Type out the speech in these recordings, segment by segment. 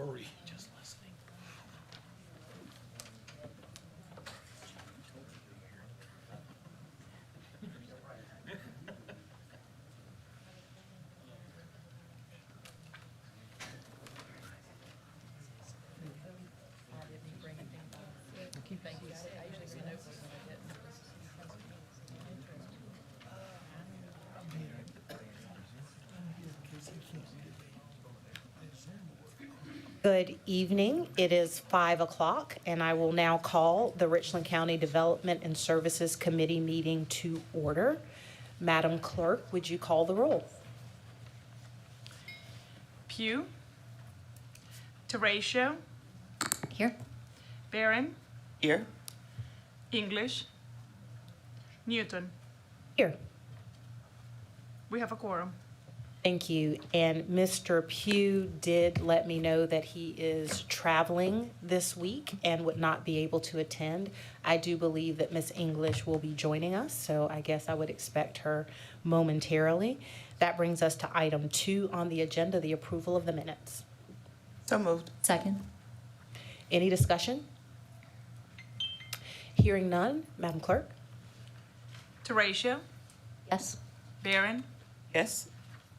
Sorry, just listening. Thank you. I usually bring notes when I get. Good evening. It is 5 o'clock, and I will now call the Richland County Development and Services Committee meeting to order. Madam Clerk, would you call the roll? Pugh, Teratio, Here. Barron, Here. English, Newton. Here. We have a quorum. Thank you. And Mr. Pugh did let me know that he is traveling this week and would not be able to attend. I do believe that Ms. English will be joining us, so I guess I would expect her momentarily. That brings us to item 2 on the agenda, the approval of the minutes. So moved. Second. Any discussion? Hearing none, Madam Clerk? Teratio, Yes. Barron, Yes.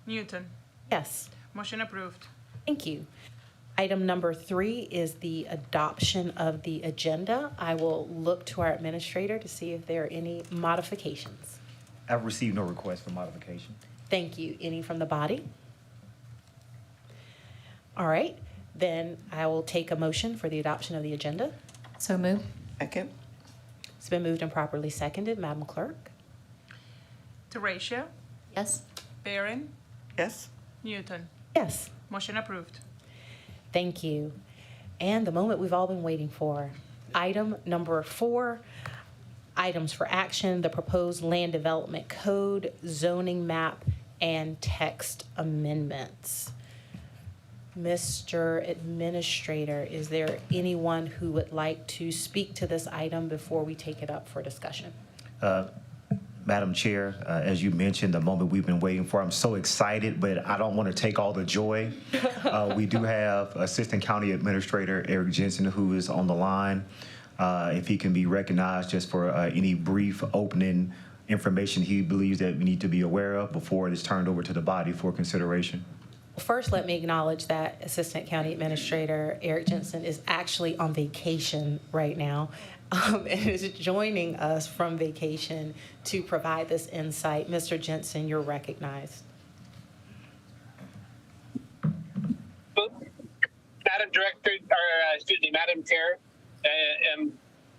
Newton. Yes. Motion approved. Thank you. Item number 3 is the adoption of the agenda. I will look to our administrator to see if there are any modifications. I've received no request for modification. Thank you. Any from the body? All right, then I will take a motion for the adoption of the agenda. So move. Second. It's been moved and properly seconded. Madam Clerk? Teratio, Yes. Barron, Yes. Newton. Yes. Motion approved. Thank you. And the moment we've all been waiting for. Item number 4, items for action, the proposed land development code, zoning map, and text amendments. Mr. Administrator, is there anyone who would like to speak to this item before we take it up for discussion? Madam Chair, as you mentioned, the moment we've been waiting for, I'm so excited, but I don't want to take all the joy. We do have Assistant County Administrator Eric Jensen, who is on the line. If he can be recognized just for any brief opening information he believes that we need to be aware of before it is turned over to the body for consideration. First, let me acknowledge that Assistant County Administrator Eric Jensen is actually on vacation right now and is joining us from vacation to provide this insight. Mr. Jensen, you're recognized. Madam Director, or Madam Chair,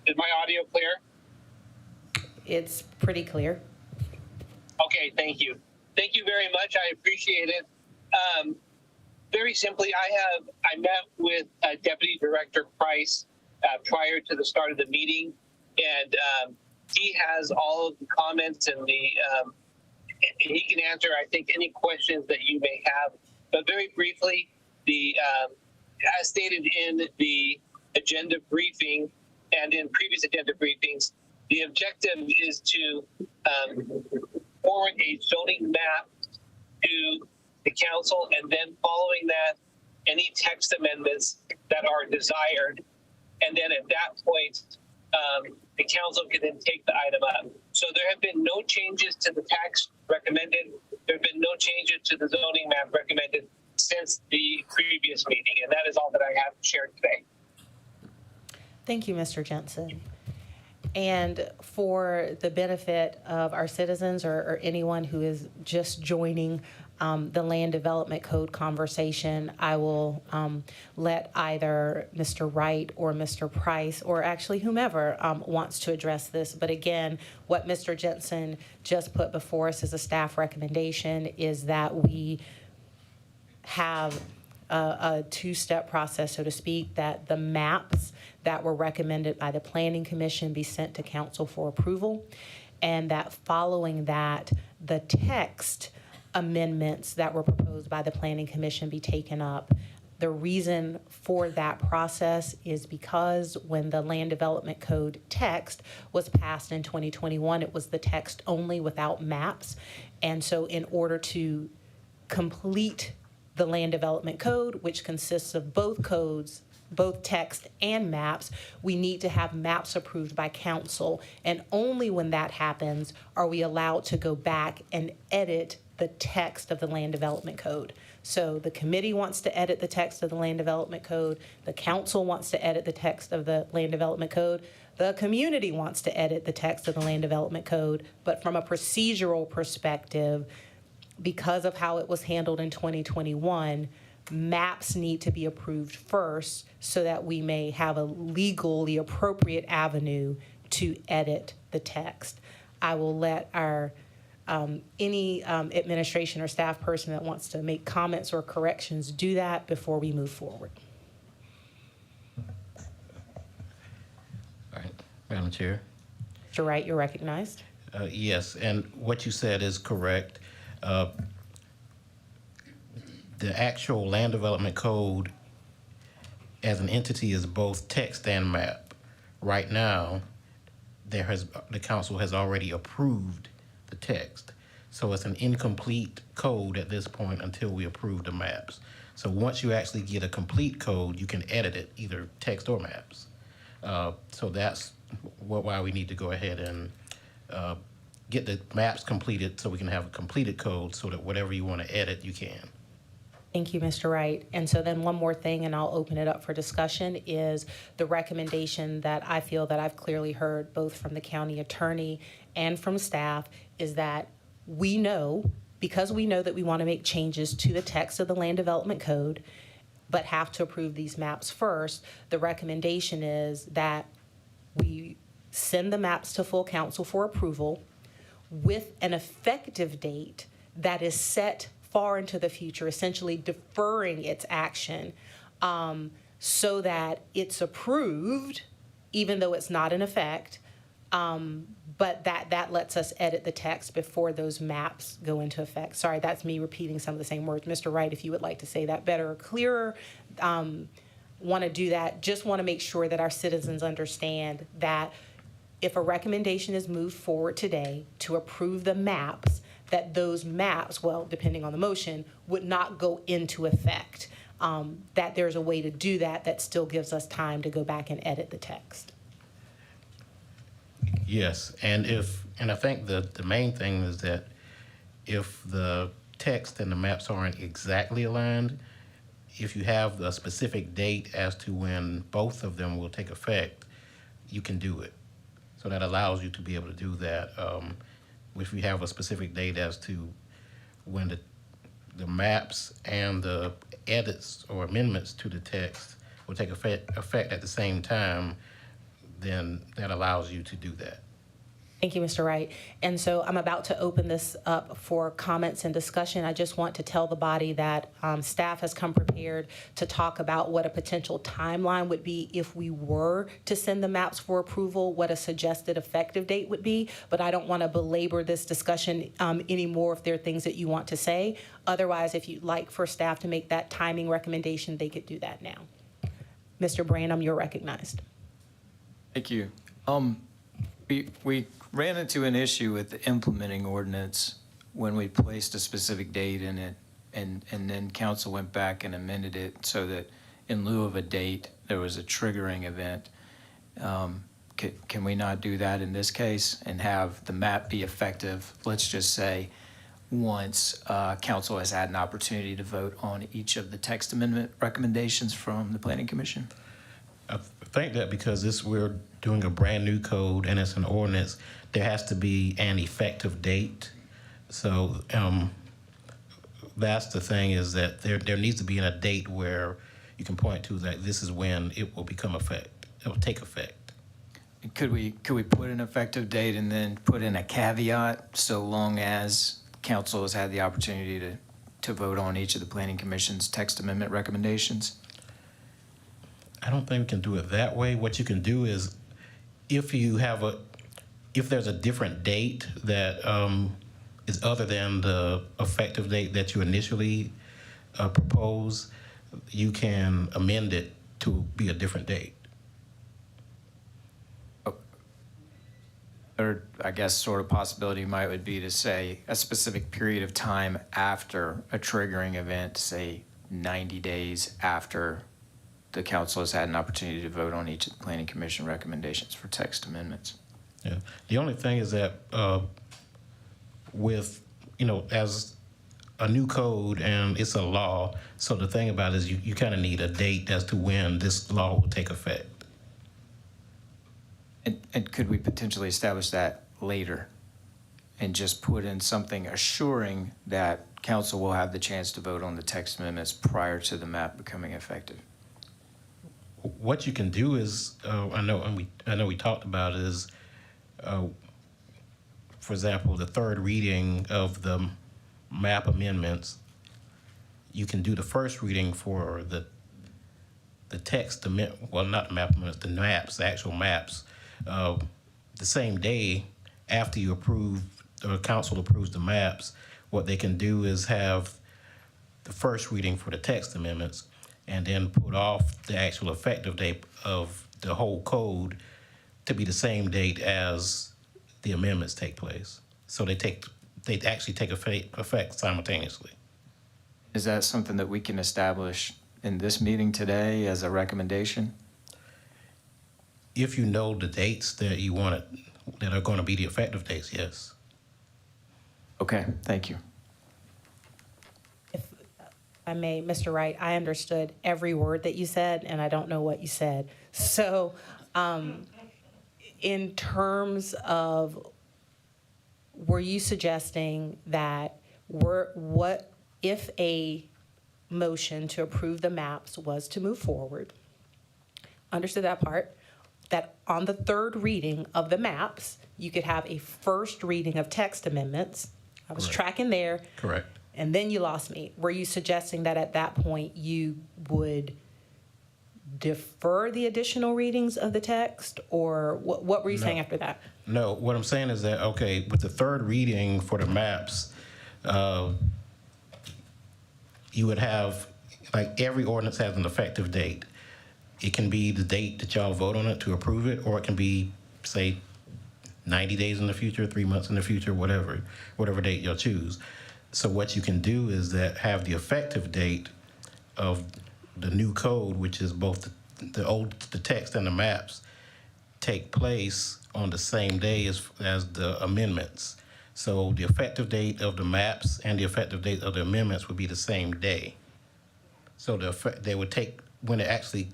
is my audio clear? It's pretty clear. Okay, thank you. Thank you very much. I appreciate it. Very simply, I met with Deputy Director Price prior to the start of the meeting, and he has all of the comments and he can answer, I think, any questions that you may have. But very briefly, as stated in the agenda briefing and in previous agenda briefings, the objective is to forward a zoning map to the council, and then following that, any text amendments that are desired. And then at that point, the council can then take the item up. So there have been no changes to the text recommended. There have been no changes to the zoning map recommended since the previous meeting. And that is all that I have to share today. Thank you, Mr. Jensen. And for the benefit of our citizens or anyone who is just joining the Land Development Code conversation, I will let either Mr. Wright or Mr. Price, or actually whomever wants to address this. But again, what Mr. Jensen just put before us as a staff recommendation is that we have a two-step process, so to speak, that the maps that were recommended by the Planning Commission be sent to council for approval, and that following that, the text amendments that were proposed by the Planning Commission be taken up. The reason for that process is because when the Land Development Code text was passed in 2021, it was the text only without maps. And so in order to complete the Land Development Code, which consists of both codes, both text and maps. We need to have maps approved by council, and only when that happens are we allowed to go back and edit the text of the Land Development Code. So the committee wants to edit the text of the Land Development Code, the council wants to edit the text of the Land Development Code, the community wants to edit the text of the Land Development Code, but from a procedural perspective, because of how it was handled in 2021, maps need to be approved first so that we may have a legally appropriate avenue to edit the text. I will let our any administration or staff person that wants to make comments or corrections do that before we move forward. All right, Madam Chair. Mr. Wright, you're recognized. Yes, and what you said is correct. The actual Land Development Code as an entity is both text and map. Right now, the council has already approved the text. So it's an incomplete code at this point until we approve the maps. So once you actually get a complete code, you can edit it, either text or maps. So that's why we need to go ahead and get the maps completed so we can have a completed code so that whatever you want to edit, you can. Thank you, Mr. Wright. And so then one more thing, and I'll open it up for discussion, is the recommendation that I feel that I've clearly heard both from the county attorney and from staff is that we know, because we know that we want to make changes to the text of the Land Development Code, but have to approve these maps first, the recommendation is that we send the maps to full council for approval with an effective date that is set far into the future, essentially deferring its action so that it's approved, even though it's not in effect, but that lets us edit the text before those maps go into effect. Sorry, that's me repeating some of the same words. Mr. Wright, if you would like to say that better or clearer, want to do that. Just want to make sure that our citizens understand that if a recommendation is moved forward today to approve the maps, that those maps, well, depending on the motion, would not go into effect. That there's a way to do that that still gives us time to go back and edit the text. Yes, and I think the main thing is that if the text and the maps aren't exactly aligned, if you have a specific date as to when both of them will take effect, you can do it. So that allows you to be able to do that. If you have a specific date as to when the maps and the edits or amendments to the text will take effect at the same time, then that allows you to do that. Thank you, Mr. Wright. And so I'm about to open this up for comments and discussion. I just want to tell the body that staff has come prepared to talk about what a potential timeline would be if we were to send the maps for approval, what a suggested effective date would be. But I don't want to belabor this discussion anymore if there are things that you want to say. Otherwise, if you'd like for staff to make that timing recommendation, they could do that now. Mr. Branham, you're recognized. Thank you. We ran into an issue with the implementing ordinance when we placed a specific date in it, and then council went back and amended it so that in lieu of a date, there was a triggering event. Can we not do that in this case and have the map be effective, let's just say, once council has had an opportunity to vote on each of the text amendment recommendations from the Planning Commission? I think that because we're doing a brand new code and it's an ordinance, there has to be an effective date. So that's the thing, is that there needs to be a date where you can point to that this is when it will become effect. It will take effect. Could we put an effective date and then put in a caveat so long as council has had the opportunity to vote on each of the Planning Commission's text amendment recommendations? I don't think we can do it that way. What you can do is, if there's a different date that is other than the effective date that you initially proposed, you can amend it to be a different date. or I guess sort of possibility might would be to say a specific period of time after a triggering event, say 90 days after the council has had an opportunity to vote on each of the planning commission recommendations for text amendments. Yeah. The only thing is that with, as a new code and it's a law, so the thing about it is you kind of need a date as to when this law will take effect. And could we potentially establish that later and just put in something assuring that council will have the chance to vote on the text amendments prior to the map becoming effective? What you can do is, I know we talked about it, is, for example, the third reading of the map amendments. You can do the first reading for the text amendment, well, not the map amendments, the maps, the actual maps, the same day after you approve, or council approves the maps. What they can do is have the first reading for the text amendments and then put off the actual effective date of the whole code to be the same date as the amendments take place. So they actually take effect simultaneously. Is that something that we can establish in this meeting today as a recommendation? If you know the dates that you want it, that are going to be the effective dates, yes. Okay, thank you. If I may, Mr. Wright, I understood every word that you said, and I don't know what you said. So, in terms of, were you suggesting that what if a motion to approve the maps was to move forward? Understood that part. That on the third reading of the maps, you could have a first reading of text amendments. I was Correct. tracking there. Correct. And then you lost me. Were you suggesting that at that point you would defer the additional readings of the text? Or what were you saying after that? No, what I'm saying is that, okay, with the third reading for the maps, you would have, like, every ordinance has an effective date. It can be the date that y'all vote on it to approve it, or it can be, say, 90 days in the future, 3 months in the future, whatever date you'll choose. So what you can do is that have the effective date of the new code, which is both the text and the maps, take place on the same day as the amendments. So the effective date of the maps and the effective date of the amendments would be the same day. So they would take, when it actually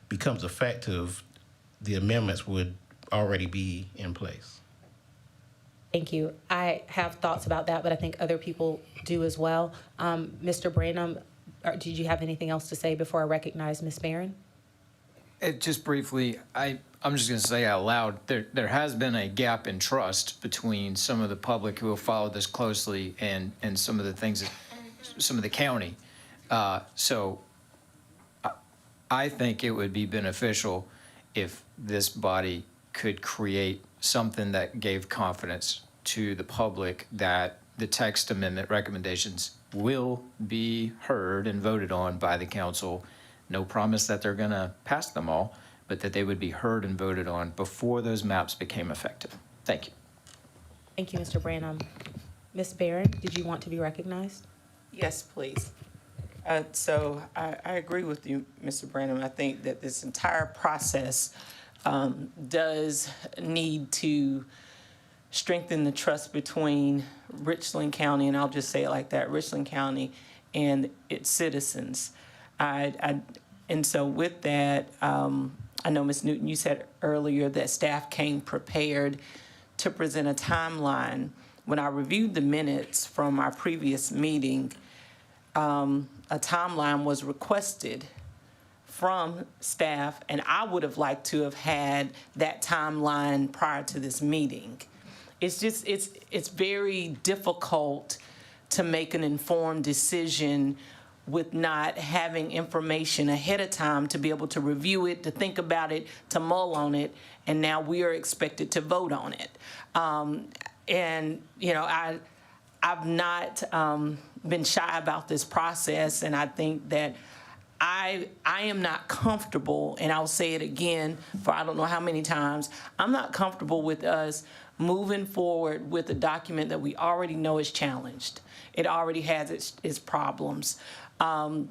becomes effective, the amendments would already be in place. Thank you. I have thoughts about that, but I think other people do as well. Mr. Branham, did you have anything else to say before I recognize Ms. Barron? Just briefly, I'm just going to say out loud, there has been a gap in trust between some of the public who have followed this closely and some of the things, some of the county. So I think it would be beneficial if this body could create something that gave confidence to the public that the text amendment recommendations will be heard and voted on by the council. No promise that they're going to pass them all, but that they would be heard and voted on before those maps became effective. Thank you. Thank you, Mr. Branham. Ms. Barron, did you want to be recognized? Yes, please. So I agree with you, Mr. Branham. I think that this entire process does need to strengthen the trust between Richland County, and I'll just say it like that, Richland County and its citizens. And so with that, I know, Ms. Newton, you said earlier that staff came prepared to present a timeline. When I reviewed the minutes from our previous meeting, a timeline was requested from staff, and I would have liked to have had that timeline prior to this meeting. It's just, it's very difficult to make an informed decision with not having information ahead of time to be able to review it, to think about it, to mull on it, and now we are expected to vote on it. And, you know, I've not been shy about this process, and I think that I am not comfortable, and I'll say it again for I don't know how many times, I'm not comfortable with us moving forward with a document that we already know is challenged. It already has its problems. I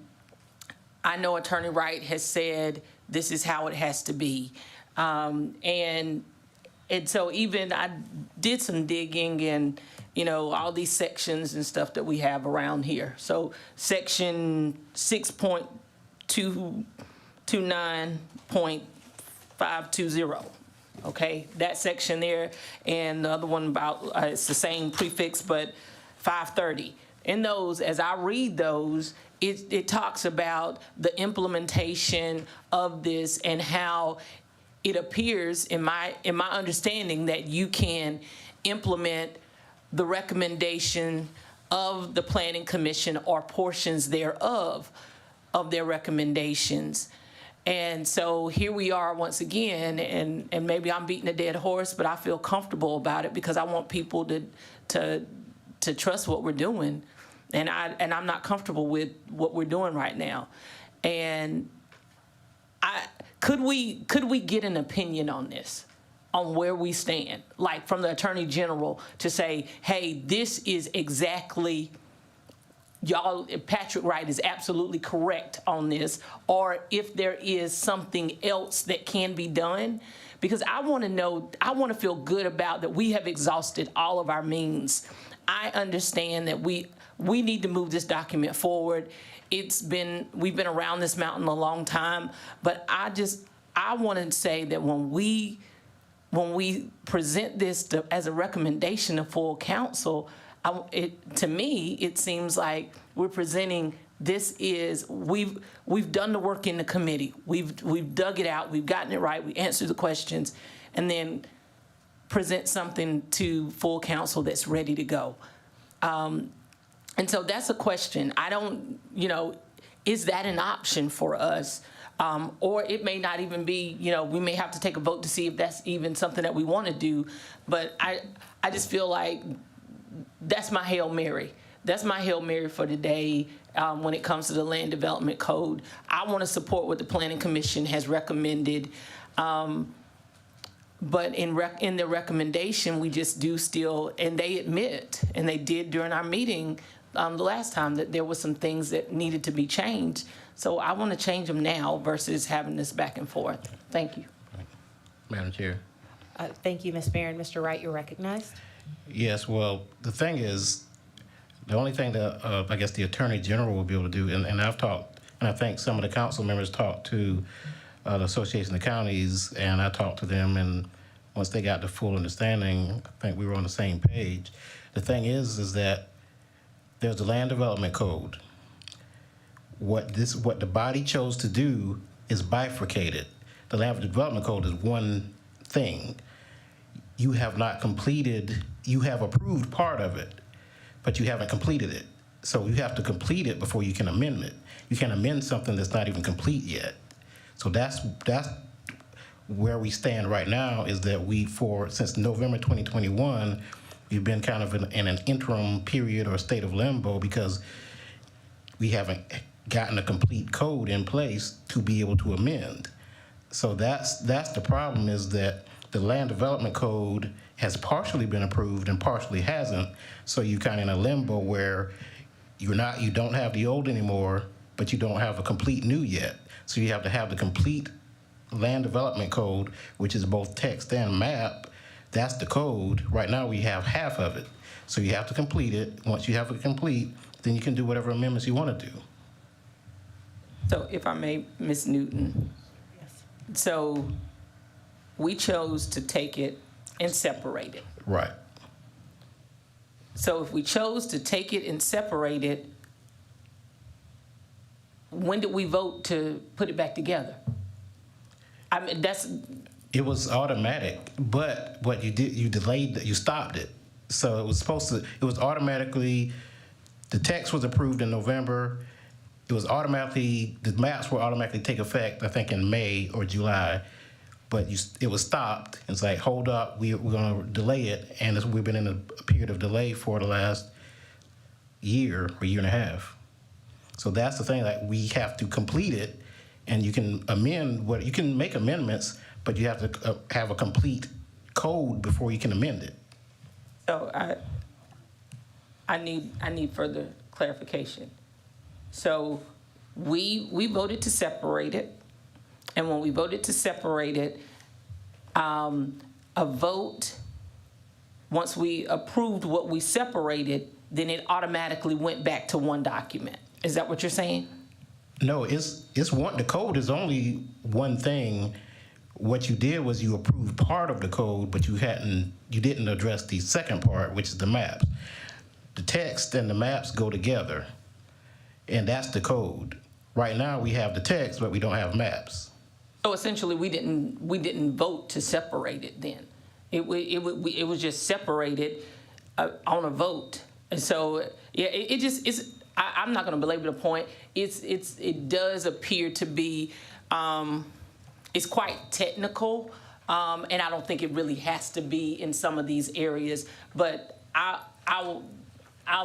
know Attorney Wright has said this is how it has to be. And so even I did some digging and, all these sections and stuff that we have around here. So section 6.229.520, okay? That section there, and the other one about, it's the same prefix, but 530. In those, as I read those, it talks about the implementation of this and how it appears in my understanding that you can implement the recommendation of the Planning Commission or portions thereof of their recommendations. And so here we are once again, and maybe I'm beating a dead horse, but I feel comfortable about it because I want people to trust what we're doing. And I'm not comfortable with what we're doing right now. And could we get an opinion on this, on where we stand, like from the Attorney General to say, hey, this is exactly, y'all, Patrick Wright is absolutely correct on this, or if there is something else that can be done, because I want to know, I want to feel good about that we have exhausted all of our means. I understand that we need to move this document forward. We've been around this mountain a long time, but I want to say that when we present this as a recommendation to full council, to me, it seems like we're presenting we've done the work in the committee. We've dug it out. We've gotten it right. We answered the questions, and then present something to full council that's ready to go. And so that's a question. Is that an option for us? Or it may not even be, we may have to take a vote to see if that's even something that we want to do. But I just feel like that's my Hail Mary. That's my Hail Mary for today when it comes to the Land Development Code. I want to support what the Planning Commission has recommended. But in the recommendation, we just do still, and they admit, and they did during our meeting the last time, that there were some things that needed to be changed. So I want to change them now versus having this back and forth. Thank you. Madam Chair. Thank you, Ms. Barron. Mr. Wright, you're recognized. Yes, well, the thing is, the only thing that I guess the Attorney General will be able to do, and I've talked, and I think some of the council members talked to the Association of Counties, and I talked to them, and once they got the full understanding, I think we were on the same page. The thing is that there's the Land Development Code. What the body chose to do is bifurcated. The Land Development Code is one thing. You have not completed, you have approved part of it, but you haven't completed it. So you have to complete it before you can amend it. You can't amend something that's not even complete yet. So that's where we stand right now, is that since November 2021, we've been kind of in an interim period or state of limbo because we haven't gotten a complete code in place to be able to amend. So that's the problem, is that the Land Development Code has partially been approved and partially hasn't. So you're kind of in a limbo where you don't have the old anymore, but you don't have a complete new yet. So you have to have the complete Land Development Code, which is both text and map. That's the code. Right now we have half of it. So you have to complete it. Once you have it complete, then you can do whatever amendments you want to do. So if I may, Ms. Newton. Yes. So we chose to take it and separate it. Right. So if we chose to take it and separate it, when did we vote to put it back together? I mean, It was automatic, but what you did, you stopped it. So it was automatically, the text was approved in November. It was automatically, the maps will automatically take effect, I think in May or July, but it was stopped. It's like, hold up, we're gonna delay it, and we've been in a period of delay for the last year or year and a half. So that's the thing, like, we have to complete it, and you can you can make amendments, but you have to have a complete code before you can amend it. So I need further clarification. So we voted to separate it, and when we voted to separate it, a vote, once we approved what we separated, then it automatically went back to one document. Is that what you're saying? No, it's one. The code is only one thing. What you did was you approved part of the code, but you didn't address the second part, which is the maps. The text and the maps go together, and that's the code. Right now, we have the text, but we don't have maps. So essentially, we didn't vote to separate it then. It was just separated on a vote. And so, yeah, I'm not going to belabor the point. It does appear to be, it's quite technical, and I don't think it really has to be in some of these areas. But I'll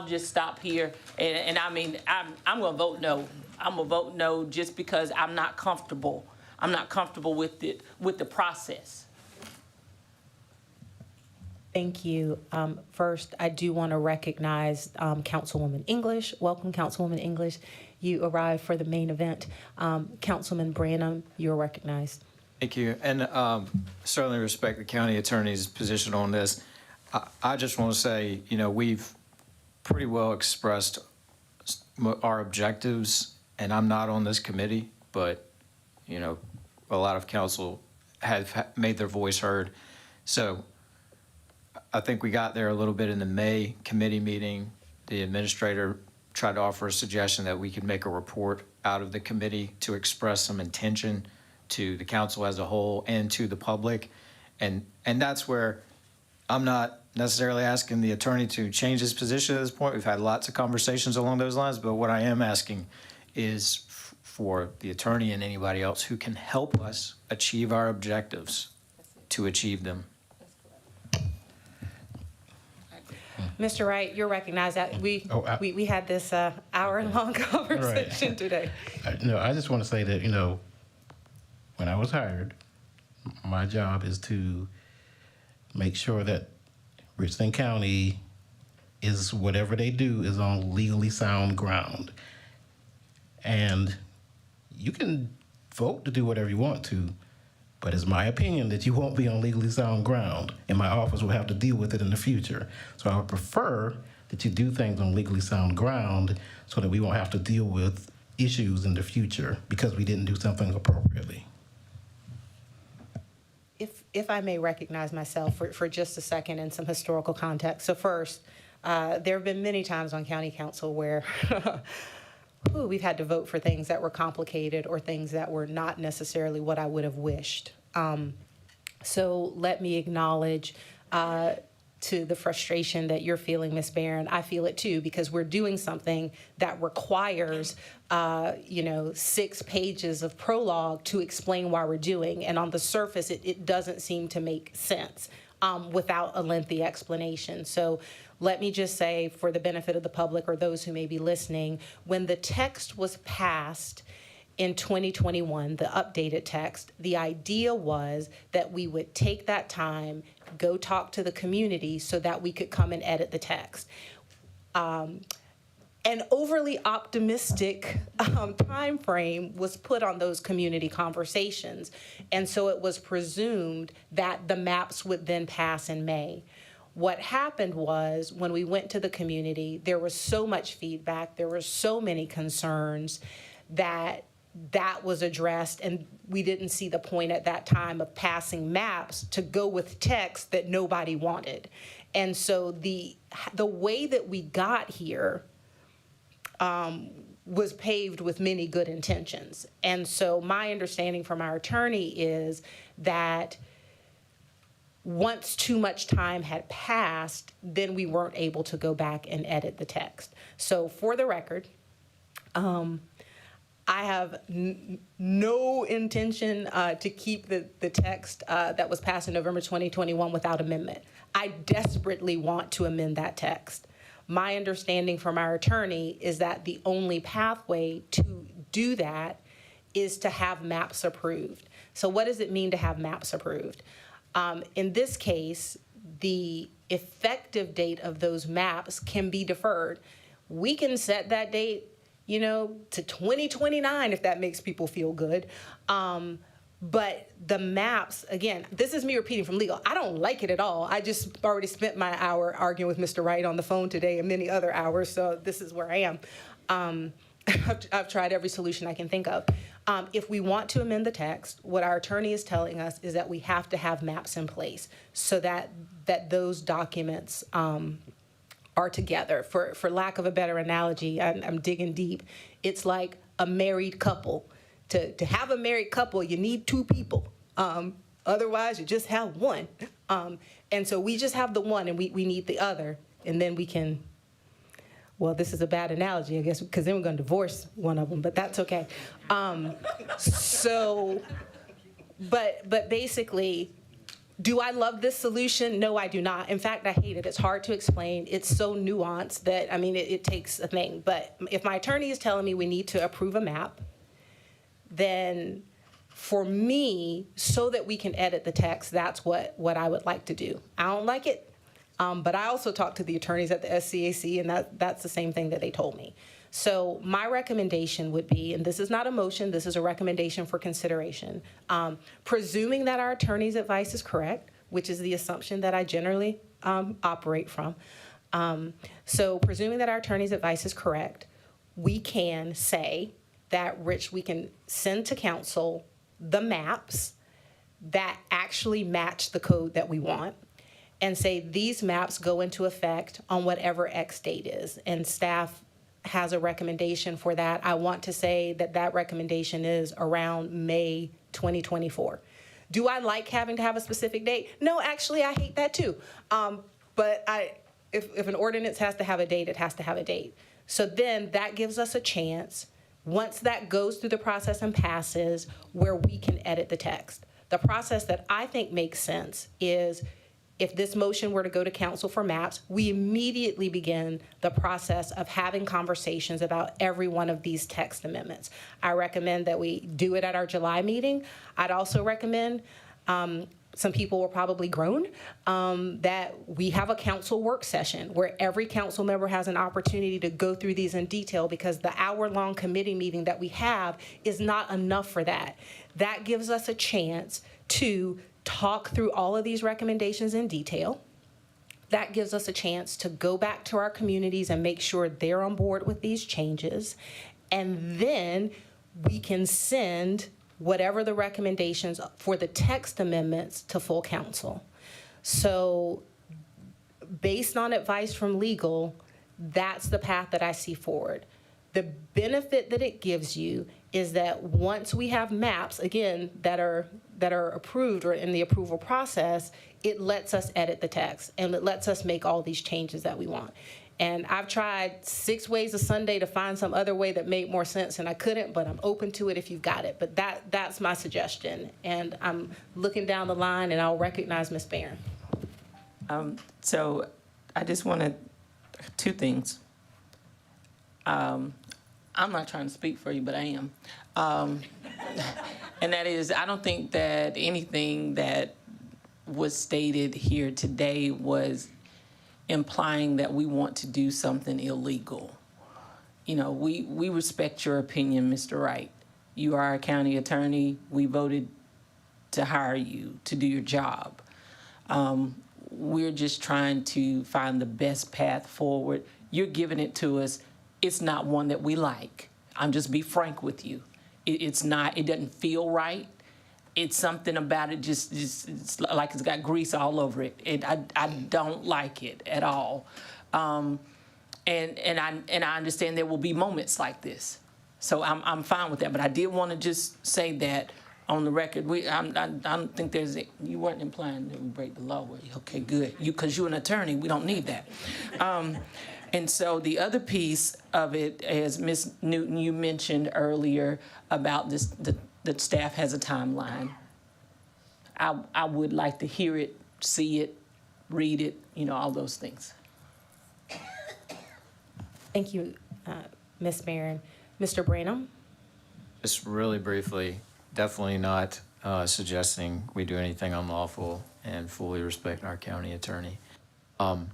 just stop here, and I mean, I'm going to vote no. I'm going to vote no just because I'm not comfortable. I'm not comfortable with the process. Thank you. First, I do want to recognize Councilwoman English. Welcome, Councilwoman English. You arrived for the main event. Councilman Branham, you're recognized. Thank you. And certainly respect the county attorney's position on this. I just want to say, we've pretty well expressed our objectives, and I'm not on this committee, but, a lot of council have made their voice heard. So I think we got there a little bit in the May committee meeting. The administrator tried to offer a suggestion that we could make a report out of the committee to express some intention to the council as a whole and to the public. And that's where I'm not necessarily asking the attorney to change his position at this point. We've had lots of conversations along those lines, but what I am asking is for the attorney and anybody else who can help us achieve our objectives to achieve them. Mr. Wright, you're recognized. We had this hour-long conversation today. No, I just want to say that, when I was hired, my job is to make sure that Richland County is, whatever they do, is on legally sound ground. And you can vote to do whatever you want to, but it's my opinion that you won't be on legally sound ground, and my office will have to deal with it in the future. So I would prefer that you do things on legally sound ground so that we won't have to deal with issues in the future because we didn't do something appropriately. If I may recognize myself for just a second in some historical context. So first, there have been many times on county council where we've had to vote for things that were complicated or things that were not necessarily what I would have wished. So let me acknowledge to the frustration that you're feeling, Ms. Barron. I feel it too, because we're doing something that requires 6 pages of prologue to explain why we're doing. And on the surface, it doesn't seem to make sense without a lengthy explanation. So let me just say, for the benefit of the public or those who may be listening, when the text was passed in 2021, the updated text, the idea was that we would take that time, go talk to the community so that we could come and edit the text. An overly optimistic time frame was put on those community conversations. And so it was presumed that the maps would then pass in May. What happened was, when we went to the community, there was so much feedback, there were so many concerns that was addressed, and we didn't see the point at that time of passing maps to go with text that nobody wanted. And so the way that we got here was paved with many good intentions. And so my understanding from our attorney is that once too much time had passed, then we weren't able to go back and edit the text. So for the record, I have no intention to keep the text that was passed in November 2021 without amendment. I desperately want to amend that text. My understanding from our attorney is that the only pathway to do that is to have maps approved. So what does it mean to have maps approved? In this case, the effective date of those maps can be deferred. We can set that date, you know, to 2029 if that makes people feel good. But the maps, again, this is me repeating from legal. I don't like it at all. I just already spent my hour arguing with Mr. Wright on the phone today and many other hours, so this is where I am. I've tried every solution I can think of. If we want to amend the text, what our attorney is telling us is that we have to have maps in place so that those documents are together. For lack of a better analogy, I'm digging deep. It's like a married couple. To have a married couple, you need two people. Otherwise, you just have one. And so we just have the one, and we need the other. And then we can, well, this is a bad analogy, I guess, because then we're going to divorce one of them, but that's okay. But basically, do I love this solution? No, I do not. In fact, I hate it. It's hard to explain. It's so nuanced that, I mean, it takes a thing. But if my attorney is telling me we need to approve a map, then for me, so that we can edit the text, that's what I would like to do. I don't like it, but I also talked to the attorneys at the SCAC, and that's the same thing that they told me. So my recommendation would be, and this is not a motion, this is a recommendation for consideration, presuming that our attorney's advice is correct, which is the assumption that I generally operate from. So presuming that our attorney's advice is correct, we can say that, Rich, we can send to council the maps that actually match the code that we want and say these maps go into effect on whatever X date is. And staff has a recommendation for that. I want to say that recommendation is around May 2024. Do I like having to have a specific date? No, actually, I hate that too. But if an ordinance has to have a date, it has to have a date. So then that gives us a chance, once that goes through the process and passes, where we can edit the text. The process that I think makes sense is if this motion were to go to council for maps, we immediately begin the process of having conversations about every one of these text amendments. I recommend that we do it at our July meeting. I'd also recommend, some people will probably groan, that we have a council work session where every council member has an opportunity to go through these in detail, because the hour-long committee meeting that we have is not enough for that. That gives us a chance to talk through all of these recommendations in detail. That gives us a chance to go back to our communities and make sure they're on board with these changes. And then we can send whatever the recommendations for the text amendments to full council. So based on advice from legal, that's the path that I see forward. The benefit that it gives you is that once we have maps, again, that are approved or in the approval process, it lets us edit the text and it lets us make all these changes that we want. And I've tried 6 ways a Sunday to find some other way that made more sense, and I couldn't, but I'm open to it if you've got it. But that's my suggestion. And I'm looking down the line, and I'll recognize Ms. Barron. So I just wanted 2 things. I'm not trying to speak for you, but I am. And that is, I don't think that anything that was stated here today was implying that we want to do something illegal. You know, we respect your opinion, Mr. Wright. You are a county attorney. We voted to hire you to do your job. We're just trying to find the best path forward. You're giving it to us. It's not one that we like. I'm just be frank with you. It's not, it doesn't feel right. It's something about it just it's like it's got grease all over it. I don't like it at all. And I understand there will be moments like this. So I'm fine with that. But I did want to just say that on the record. I don't think you weren't implying that we break the law, were you? Okay, good. Because you're an attorney, we don't need that. And so the other piece of it, as Ms. Newton, you mentioned earlier about this, that staff has a timeline. I would like to hear it, see it, read it, all those things. Thank you, Ms. Barron. Mr. Branham? Just really briefly, definitely not suggesting we do anything unlawful and fully respect our county attorney. My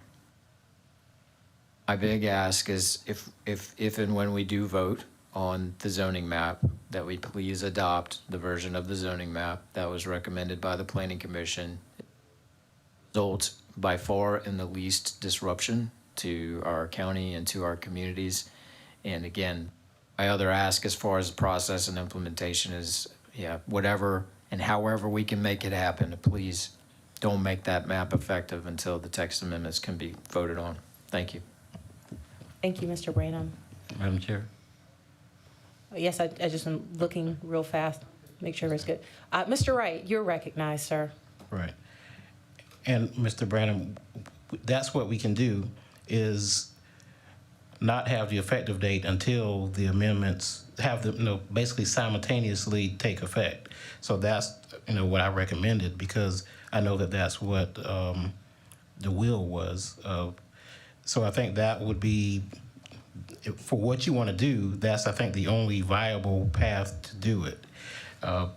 big ask is if and when we do vote on the zoning map, that we please adopt the version of the zoning map that was recommended by the planning commission. Result by far in the least disruption to our county and to our communities. And again, my other ask as far as the process and implementation is, yeah, whatever and however we can make it happen, please don't make that map effective until the text amendments can be voted on. Thank you. Thank you, Mr. Branham. Madam Chair? Yes, I just am looking real fast, make sure it's good. Mr. Wright, you're recognized, sir. Right. And Mr. Branham, that's what we can do, is not have the effective date until the amendments have the, basically simultaneously take effect. So that's, what I recommended, because I know that that's what the will was. So I think that would be, for what you want to do, that's, I think, the only viable path to do it. How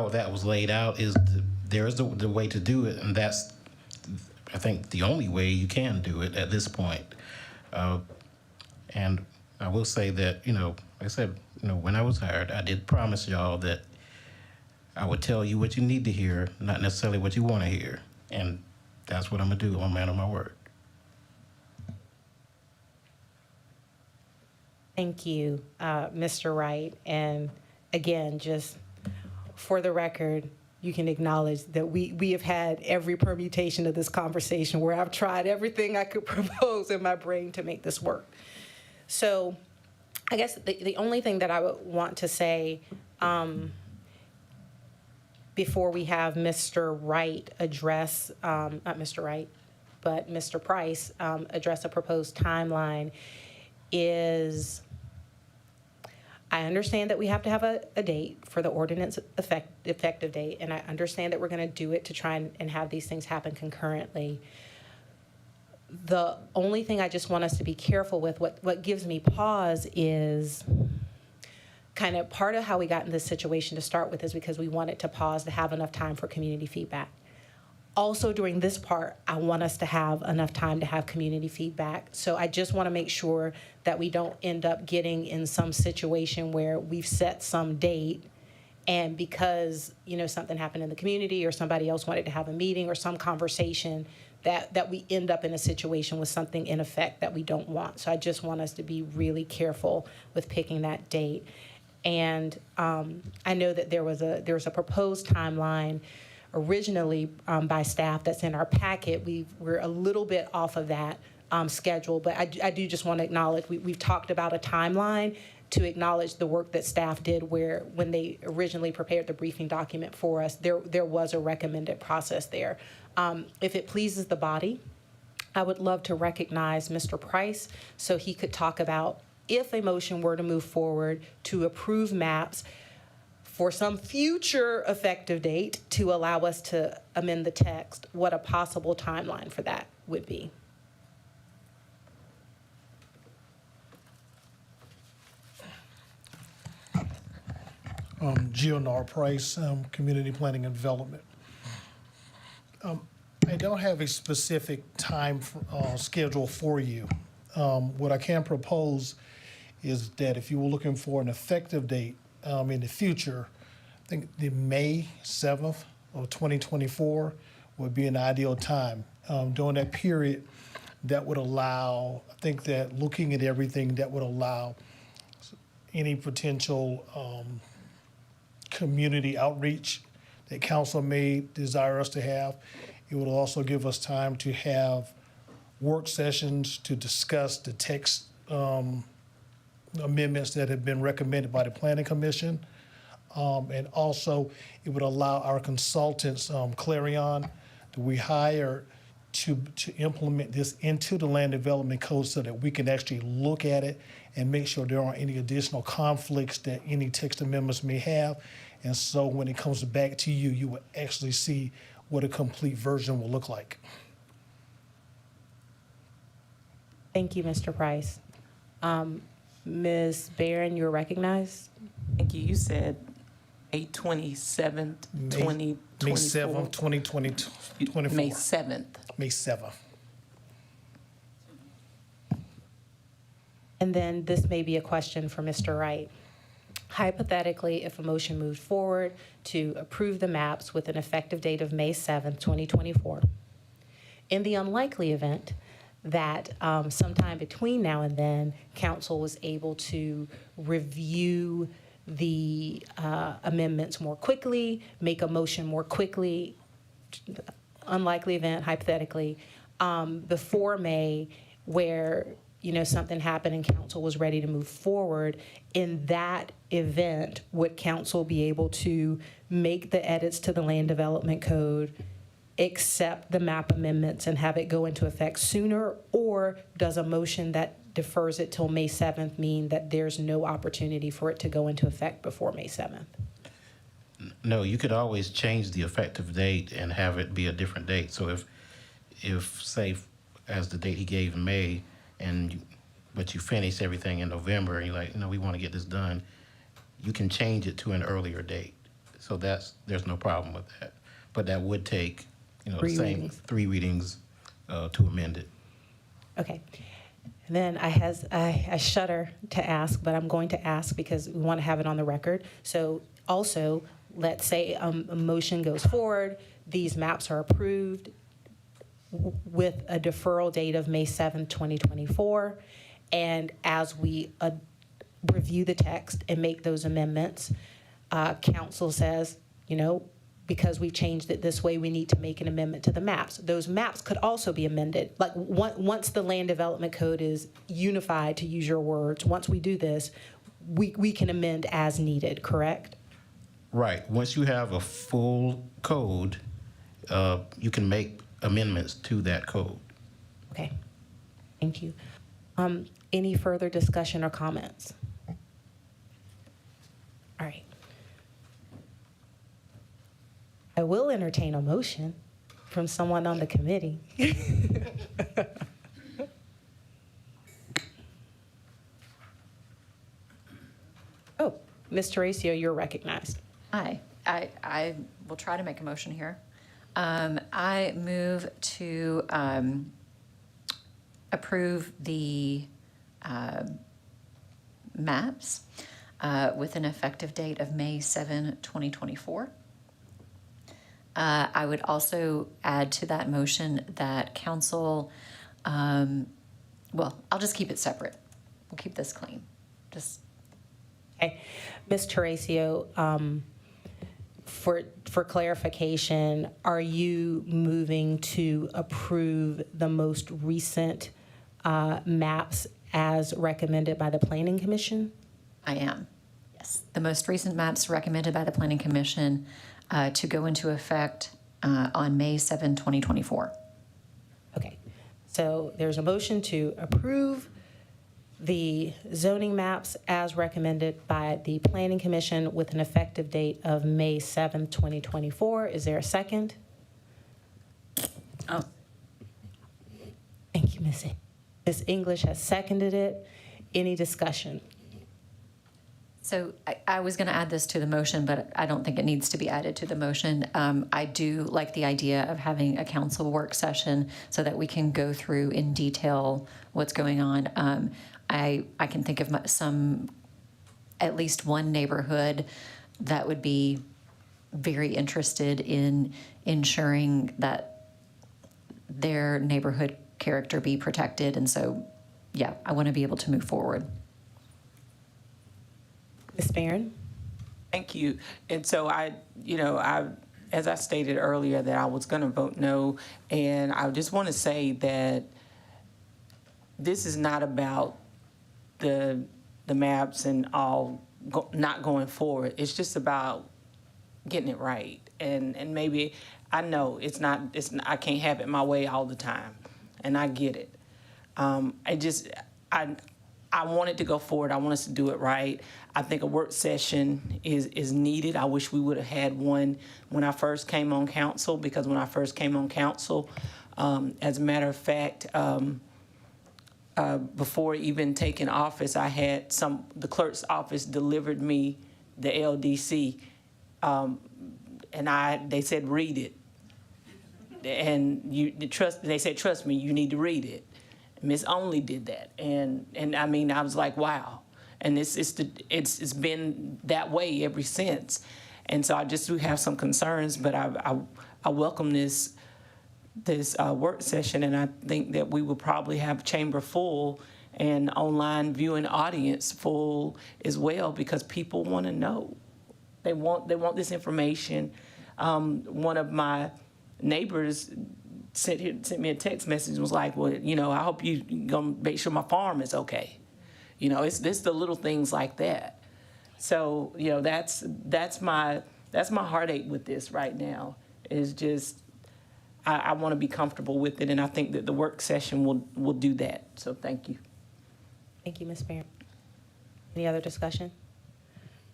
that was laid out is there is the way to do it, and that's, I think, the only way you can do it at this point. And I will say that, like I said, when I was hired, I did promise y'all that I would tell you what you need to hear, not necessarily what you want to hear. And that's what I'm going to do. I'm a man of my word. Thank you, Mr. Wright. And again, just for the record, you can acknowledge that we have had every permutation of this conversation where I've tried everything I could propose in my brain to make this work. So I guess the only thing that I would want to say before we have Mr. Wright address, not Mr. Wright, but Mr. Price address a proposed timeline is, I understand that we have to have a date for the ordinance effective date, and I understand that we're going to do it to try and have these things happen concurrently. The only thing I just want us to be careful with, what gives me pause is kind of part of how we got in this situation to start with is because we wanted to pause to have enough time for community feedback. Also, during this part, I want us to have enough time to have community feedback. So I just want to make sure that we don't end up getting in some situation where we've set some date, and because, something happened in the community or somebody else wanted to have a meeting or some conversation, that we end up in a situation with something in effect that we don't want. So I just want us to be really careful with picking that date. And I know that there was a proposed timeline originally by staff that's in our packet. We're a little bit off of that schedule, but I do just want to acknowledge we've talked about a timeline to acknowledge the work that staff did, where when they originally prepared the briefing document for us, there was a recommended process there. If it pleases the body, I would love to recognize Mr. Price so he could talk about if a motion were to move forward to approve maps for some future effective date to allow us to amend the text, what a possible timeline for that would be. Gio Price, Community Planning and Development. I don't have a specific time schedule for you. What I can propose is that if you were looking for an effective date in the future, I think the May 7th of 2024 would be an ideal time. During that period, that would allow, I think that looking at everything, that would allow any potential community outreach that council may desire us to have. It would also give us time to have work sessions to discuss the text amendments that have been recommended by the Planning Commission. And also, it would allow our consultants, Clarion, that we hire to implement this into the Land Development Code so that we can actually look at it and make sure there aren't any additional conflicts that any text amendments may have. And so when it comes back to you, you will actually see what a complete version will look like. Thank you, Mr. Price. Ms. Barron, you're recognized. Thank you. You said May 27th, May 2024. May 7th, 2024. May 7th. May 7th. And then this may be a question for Mr. Wright. Hypothetically, if a motion moved forward to approve the maps with an effective date of May 7th, 2024, in the unlikely event that sometime between now and then, council was able to review the amendments more quickly, make a motion more quickly, unlikely event, hypothetically, before May, where something happened and council was ready to move forward, in that event, would council be able to make the edits to the land development code, accept the map amendments, and have it go into effect sooner? Or does a motion that defers it till May 7th mean that there's no opportunity for it to go into effect before May 7th? No, you could always change the effective date and have it be a different date. So if say, as the date he gave in May, but you finish everything in November, and you're like, we want to get this done, you can change it to an earlier date. So there's no problem with that. But that would take, the same readings. 3 readings to amend it. Okay. And then I shudder to ask, but I'm going to ask because we want to have it on the record. So also, let's say a motion goes forward, these maps are approved with a deferral date of May 7th, 2024. And as we review the text and make those amendments, council says, because we changed it this way, we need to make an amendment to the maps. Those maps could also be amended. Like once the land development code is unified, to use your words, once we do this, we can amend as needed, correct? Right. Once you have a full code, you can make amendments to that code. Okay, thank you. Any further discussion or comments? All right. I will entertain a motion from someone on the committee. Oh, Ms. Teresa, you're recognized. Hi, I will try to make a motion here. I move to approve the maps with an effective date of May 7, 2024. I would also add to that motion that council, well, I'll just keep it separate. We'll keep this clean. Okay, Ms. Teresa, for clarification, are you moving to approve the most recent maps as recommended by the Planning Commission? I am, yes. The most recent maps recommended by the Planning Commission to go into effect on May 7, 2024. Okay, so there's a motion to approve the zoning maps as recommended by the Planning Commission with an effective date of May 7th, 2024. Is there a second? Oh. Thank you, Ms. English has seconded it. Any discussion? So I was going to add this to the motion, but I don't think it needs to be added to the motion. I do like the idea of having a council work session so that we can go through in detail what's going on. I can think of at least one neighborhood that would be very interested in ensuring that their neighborhood character be protected. And so, yeah, I want to be able to move forward. Ms. Barron? Thank you. And so as I stated earlier, that I was going to vote no. And I just want to say that this is not about the maps and all not going forward. It's just about getting it right. And maybe, I know I can't have it my way all the time. And I get it. I want it to go forward. I want us to do it right. I think a work session is needed. I wish we would have had one when I first came on council, because when I first came on council, as a matter of fact, before even taking office, I had the clerk's office delivered me the LDC And they said, read it. And they said, trust me, you need to read it. Miss Only did that. And I mean, I was like, wow. And it's been that way ever since. And so I just do have some concerns, but I welcome this work session, and I think that we will probably have chamber full and online viewing audience full as well, because people want to know. They want this information. One of my neighbors sent me a text message and was like, well, I hope you're gonna make sure my farm is okay. It's the little things like that. So, that's my heartache with this right now, is just I want to be comfortable with it, and I think that the work session will do that. So thank you. Thank you, Ms. Barron. Any other discussion?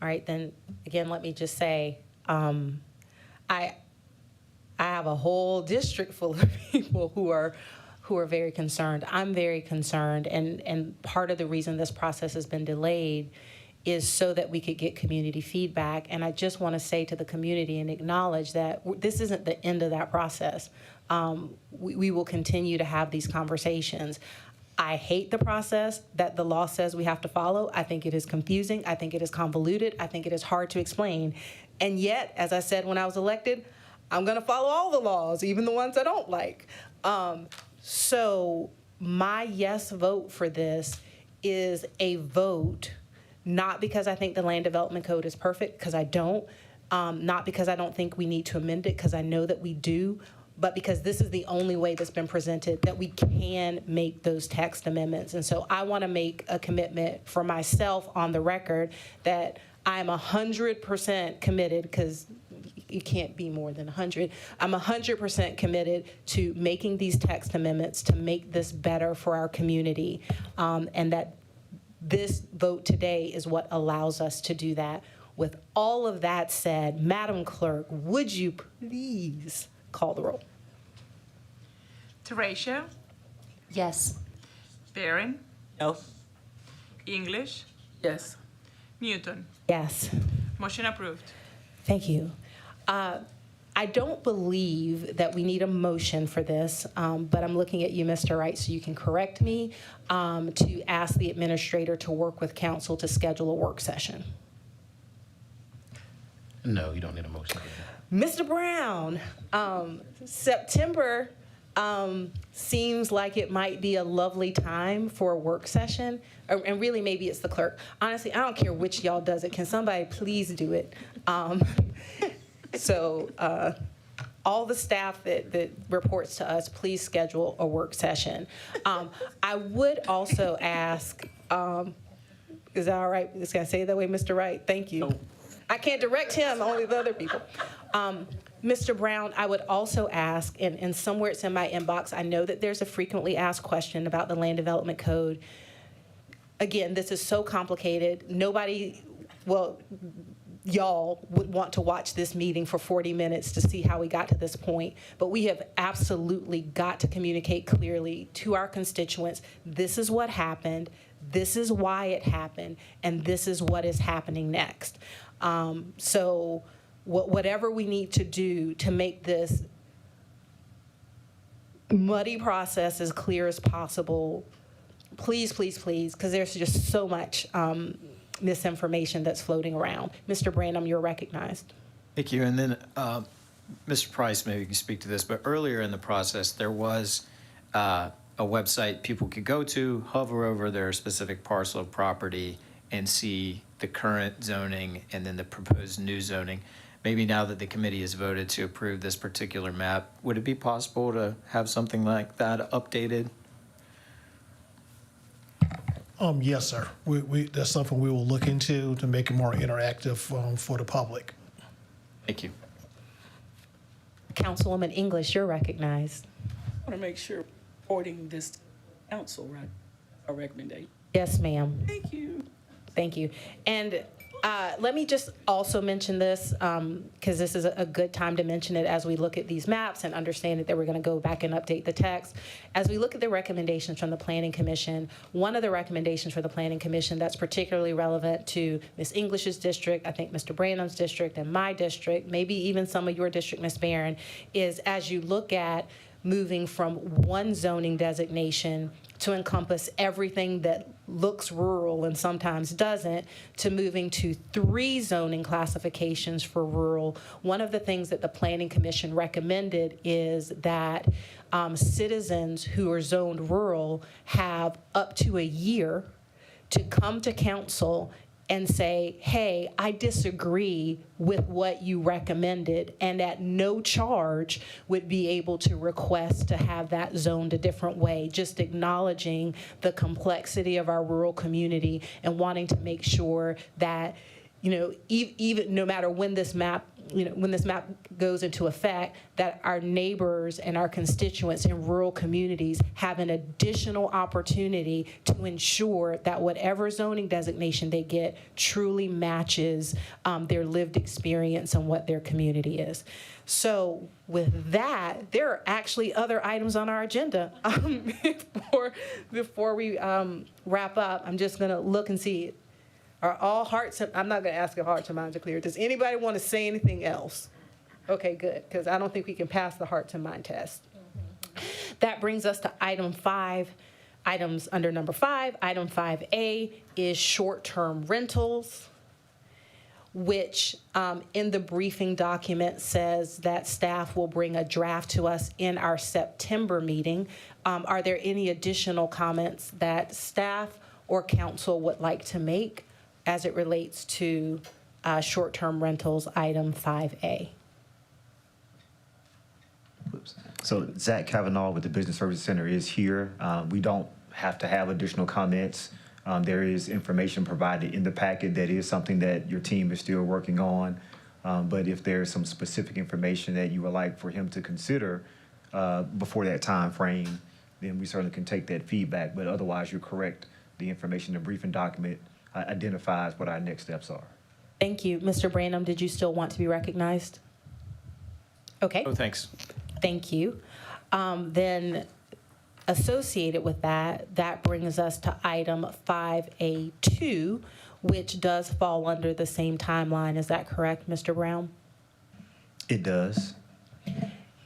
All right, then, again, let me just say, I have a whole district full of people who are very concerned. I'm very concerned, and part of the reason this process has been delayed is so that we could get community feedback. And I just want to say to the community and acknowledge that this isn't the end of that process. We will continue to have these conversations. I hate the process that the law says we have to follow. I think it is confusing. I think it is convoluted. I think it is hard to explain. And yet, as I said when I was elected, I'm going to follow all the laws, even the ones I don't like. So my yes vote for this is a vote, not because I think the Land Development Code is perfect, because I don't, not because I don't think we need to amend it, because I know that we do, but because this is the only way that's been presented that we can make those text amendments. And so I want to make a commitment for myself on the record that I'm 100% committed, because you can't be more than 100. I'm 100% committed to making these text amendments to make this better for our community, and that this vote today is what allows us to do that. With all of that said, Madam Clerk, would you please call the roll? Teratio, Yes. Barron, No? English, Yes. Newton. Yes. Motion approved. Thank you. I don't believe that we need a motion for this, but I'm looking at you, Mr. Wright, so you can correct me, to ask the administrator to work with council to schedule a work session. No, you don't need a motion. Mr. Brown, September seems like it might be a lovely time for a work session, and really maybe it's the clerk. Honestly, I don't care which y'all does it. Can somebody please do it? So all the staff that reports to us, please schedule a work session. I would also ask, is that all right? Just gonna say it that way, Mr. Wright? Thank you. I can't direct him, only the other people. Mr. Brown, I would also ask, and somewhere it's in my inbox, I know that there's a frequently asked question about the Land Development Code. Again, this is so complicated. Nobody, well, y'all would want to watch this meeting for 40 minutes to see how we got to this point. But we have absolutely got to communicate clearly to our constituents, this is what happened, this is why it happened, and this is what is happening next. So whatever we need to do to make this muddy process as clear as possible, please, please, please, because there's just so much misinformation that's floating around. Mr. Branham, you're recognized. Thank you. And then, Mr. Price, maybe you can speak to this, but earlier in the process, there was a website people could go to, hover over their specific parcel of property, and see the current zoning and then the proposed new zoning. Maybe now that the committee has voted to approve this particular map, would it be possible to have something like that updated? Yes, sir. That's something we will look into to make it more interactive for the public. Thank you. Councilwoman English, you're recognized. I want to make sure reporting this to council, right? Our recommendation. Yes, ma'am. Thank you. Thank you. And Let me just also mention this, because this is a good time to mention it as we look at these maps and understand that we're going to go back and update the text. As we look at the recommendations from the Planning Commission, one of the recommendations for the Planning Commission that's particularly relevant to Ms. English's district, I think Mr. Branham's district, and my district, maybe even some of your district, Ms. Barron, is as you look at moving from one zoning designation to encompass everything that looks rural and sometimes doesn't, to moving to 3 zoning classifications for rural. One of the things that the Planning Commission recommended is that citizens who are zoned rural have up to a year to come to council and say, hey, I disagree with what you recommended, and at no charge would be able to request to have that zoned a different way, just acknowledging the complexity of our rural community and wanting to make sure that, even no matter when this map goes into effect, that our neighbors and our constituents in rural communities have an additional opportunity to ensure that whatever zoning designation they get truly matches their lived experience and what their community is. So with that, there are actually other items on our agenda. Before we wrap up, I'm just gonna look and see, are all hearts, I'm not going to ask if hearts and minds are clear. Does anybody want to say anything else? Okay, good, because I don't think we can pass the heart to mind test. That brings us to item 5. Items under number 5. Item 5A is short-term rentals, which in the briefing document says that staff will bring a draft to us in our September meeting. Are there any additional comments that staff or council would like to make as it relates to short-term rentals, item 5A? So Zach Kavanaugh with the Business Service Center is here. We don't have to have additional comments. There is information provided in the packet that is something that your team is still working on. But if there's some specific information that you would like for him to consider before that time frame, then we certainly can take that feedback. But otherwise, you're correct. The information in the briefing document identifies what our next steps are. Thank you. Mr. Branham, did you still want to be recognized? Okay. Oh, thanks. Thank you. Then associated with that, that brings us to item 5A2, which does fall under the same timeline. Is that correct, Mr. Brown? It does.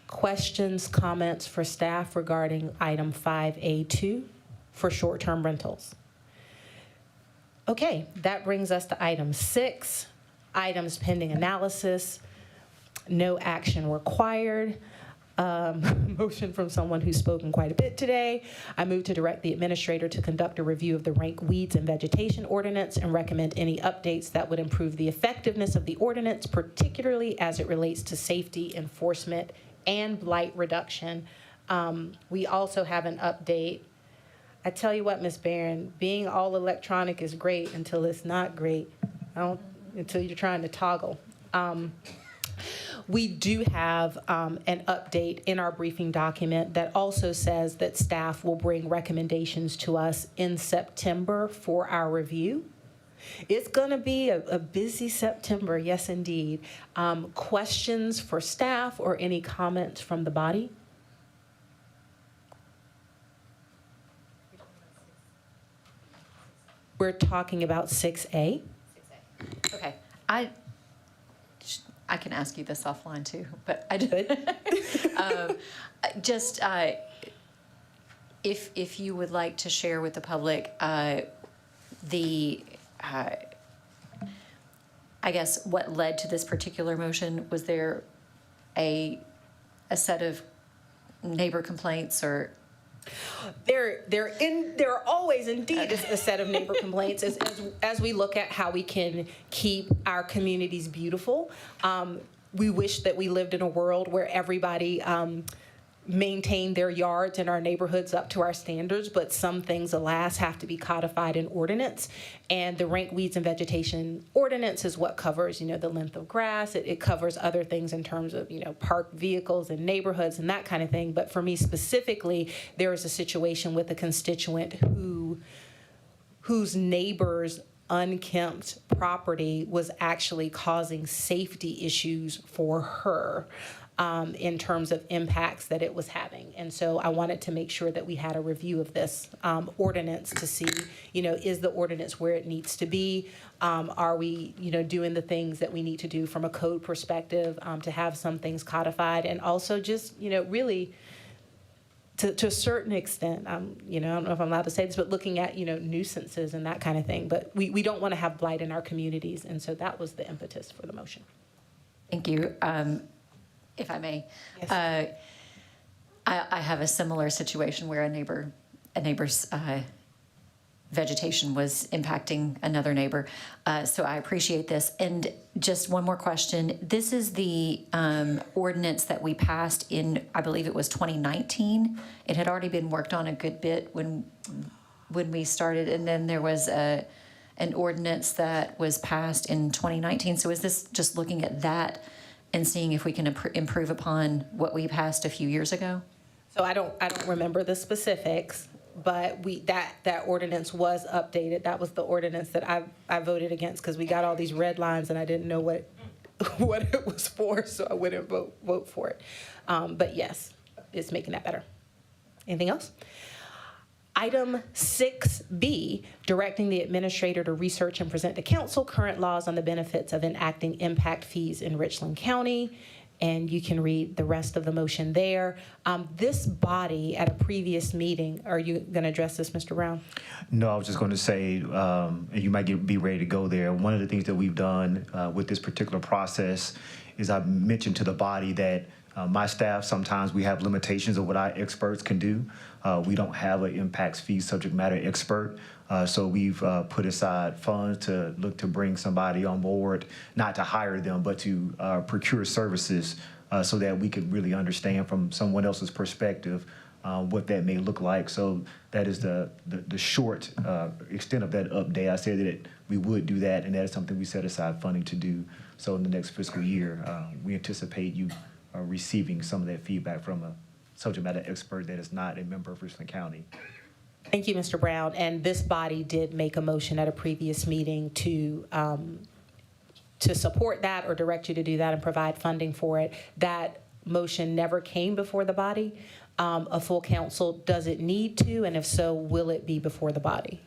Questions, comments for staff regarding item 5A2 for short-term rentals? Okay, that brings us to item 6, items pending analysis, no action required. Motion from someone who's spoken quite a bit today. I move to direct the administrator to conduct a review of the rank weeds and vegetation ordinance and recommend any updates that would improve the effectiveness of the ordinance, particularly as it relates to safety enforcement and blight reduction. We also have an update. I tell you what, Ms. Barron, being all electronic is great until it's not great. Until you're trying to toggle. We do have an update in our briefing document that also says that staff will bring recommendations to us in September for our review. It's going to be a busy September, yes, indeed. Questions for staff or any comments from the body? We're talking about 6A. Okay, I can ask you this offline too, but I did. Just if you would like to share with the public I guess what led to this particular motion. Was there a set of neighbor complaints or? There are always indeed a set of neighbor complaints as we look at how we can keep our communities beautiful. We wish that we lived in a world where everybody maintained their yards and our neighborhoods up to our standards, but some things, alas, have to be codified in ordinance. And the rank weeds and vegetation ordinance is what covers, the length of grass. It covers other things in terms of, parked vehicles and neighborhoods and that kind of thing. But for me specifically, there is a situation with a constituent whose neighbors unkempt property was actually causing safety issues for her in terms of impacts that it was having. And so I wanted to make sure that we had a review of this ordinance to see, is the ordinance where it needs to be? Are we, doing the things that we need to do from a code perspective to have some things codified? And also just, really, to a certain extent, I don't know if I'm allowed to say this, but looking at, nuisances and that kind of thing. But we don't want to have blight in our communities. And so that was the impetus for the motion. Thank you. If I may, Yes. I have a similar situation where a neighbor's vegetation was impacting another neighbor. So I appreciate this. And just one more question. This is the ordinance that we passed in, I believe it was 2019. It had already been worked on a good bit when we started, and then there was an ordinance that was passed in 2019. So is this just looking at that and seeing if we can improve upon what we passed a few years ago? So I don't remember the specifics, but that ordinance was updated. That was the ordinance that I voted against because we got all these red lines and I didn't know what it was for, so I wouldn't vote for it. But yes, it's making that better. Anything else? Item 6B, directing the administrator to research and present to council current laws on the benefits of enacting impact fees in Richland County. And you can read the rest of the motion there. This body at a previous meeting, are you going to address this, Mr. Brown? No, I was just going to say, and you might be ready to go there. One of the things that we've done with this particular process is I've mentioned to the body that my staff, sometimes we have limitations of what our experts can do. We don't have an impacts fee subject matter expert. So we've put aside funds to look to bring somebody on board, not to hire them, but to procure services so that we could really understand from someone else's perspective what that may look like. So that is the short extent of that update. I said that we would do that, and that is something we set aside funding to do. So in the next fiscal year, we anticipate you receiving some of that feedback from a subject matter expert that is not a member of Richland County. Thank you, Mr. Brown. And this body did make a motion at a previous meeting to support that or direct you to do that and provide funding for it. That motion never came before the body. A full council, does it need to? And if so, will it be before the body?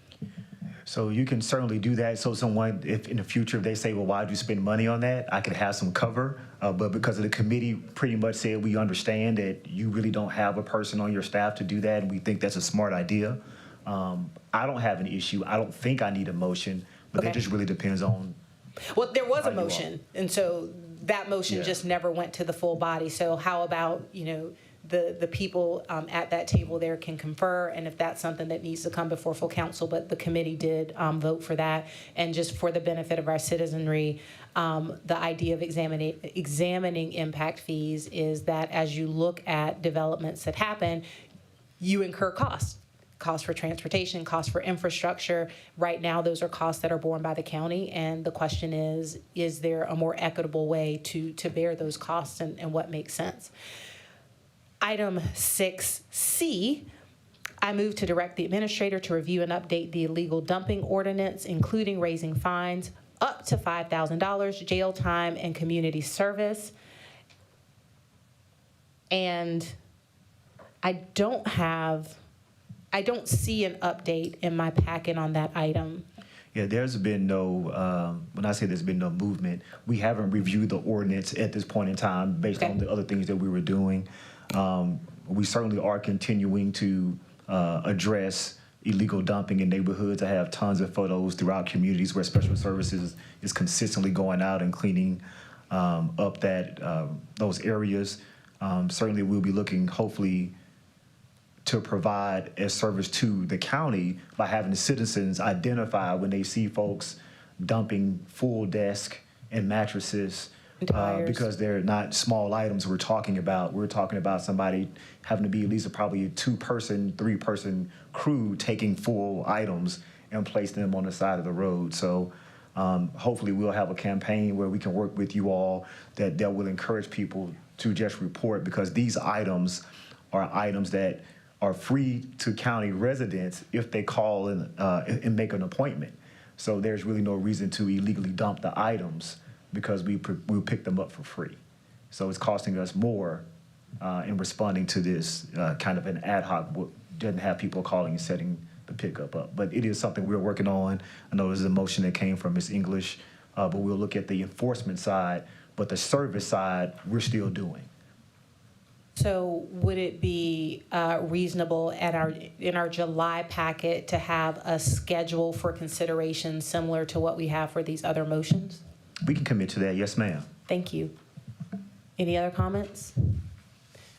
So you can certainly do that. So someone, if in the future, if they say, well, why'd you spend money on that? I could have some cover. But because of the committee pretty much said, we understand that you really don't have a person on your staff to do that, and we think that's a smart idea. I don't have an issue. I don't think I need a motion, but Okay. that just really depends on. Well, there was How a you are. motion, and so that motion Yeah. just never went to the full body. So how about, the people at that table there can confer, and if that's something that needs to come before full council, but the committee did vote for that. And just for the benefit of our citizenry, the idea of examining impact fees is that as you look at developments that happen, you incur costs for transportation, costs for infrastructure. Right now, those are costs that are borne by the county. And the question is there a more equitable way to bear those costs and what makes sense? Item 6C, I move to direct the administrator to review and update the illegal dumping ordinance, including raising fines up to $5,000, jail time, and community service. And I don't see an update in my packet on that item. Yeah, there's been no, when I say there's been no movement, we haven't reviewed the ordinance at this point in time based Okay. on the other things that we were doing. We certainly are continuing to address illegal dumping in neighborhoods. I have tons of photos throughout communities where special services is consistently going out and cleaning up those areas. Certainly we'll be looking, hopefully, to provide a service to the county by having the citizens identify when they see folks dumping full desk and mattresses. Tires. Because they're not small items we're talking about. We're talking about somebody having to be at least probably a 2-person, 3-person crew taking full items and placing them on the side of the road. So hopefully we'll have a campaign where we can work with you all that will encourage people to just report, because these items are items that are free to county residents if they call and make an appointment. So there's really no reason to illegally dump the items because we'll pick them up for free. So it's costing us more in responding to this kind of an ad hoc, doesn't have people calling and setting the pickup up. But it is something we're working on. I know there's a motion that came from Ms. English, but we'll look at the enforcement side, but the service side, we're still doing. So would it be reasonable in our July packet to have a schedule for consideration similar to what we have for these other motions? We can commit to that, yes, ma'am. Thank you. Any other comments?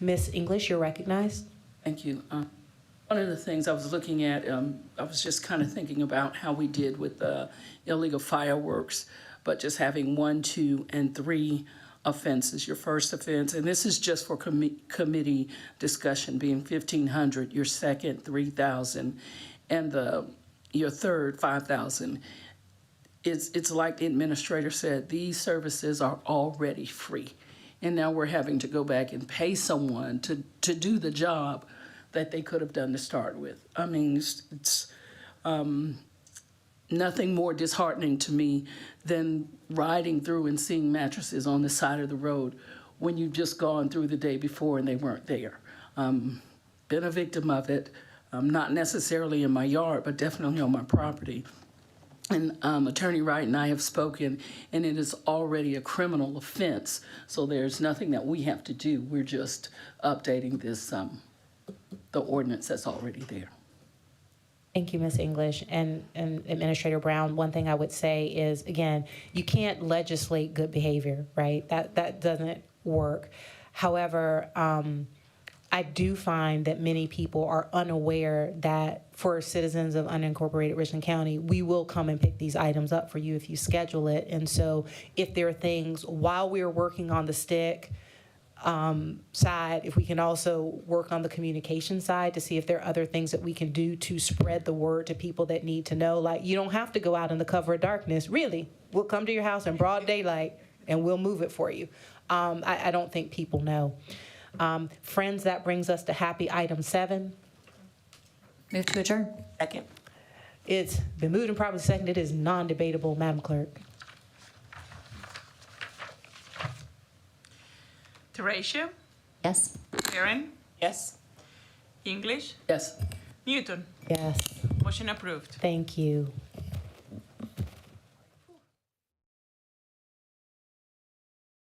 Ms. English, you're recognized. Thank you. One of the things I was looking at, I was just kind of thinking about how we did with the illegal fireworks, but just having 1, 2, and 3 offenses. Your first offense, and this is just for committee discussion, being $1,500. Your second, $3,000, and your third, $5,000. It's like the administrator said, these services are already free. And now we're having to go back and pay someone to do the job that they could have done to start with. I mean, it's nothing more disheartening to me than riding through and seeing mattresses on the side of the road when you've just gone through the day before and they weren't there. Been a victim of it, not necessarily in my yard, but definitely on my property. And Attorney Wright and I have spoken, and it is already a criminal offense, so there's nothing that we have to do. We're just updating this, the ordinance that's already there. Thank you, Ms. English. And Administrator Brown, one thing I would say is, again, you can't legislate good behavior, right? That doesn't work. However, I do find that many people are unaware that for citizens of unincorporated Richland County, we will come and pick these items up for you if you schedule it. And so if there are things while we're working on the stick side, if we can also work on the communication side to see if there are other things that we can do to spread the word to people that need to know. Like, you don't have to go out in the cover of darkness. Really, we'll come to your house in broad daylight and we'll move it for you. I don't think people know. Friends, that brings us to happy item 7. Move to adjourn. Second. It's been moved and probably seconded. It is non-debatable, Madam Clerk. Teratio, Yes. Barron, Yes. English, Yes. Newton. Yes, Motion approved. thank you.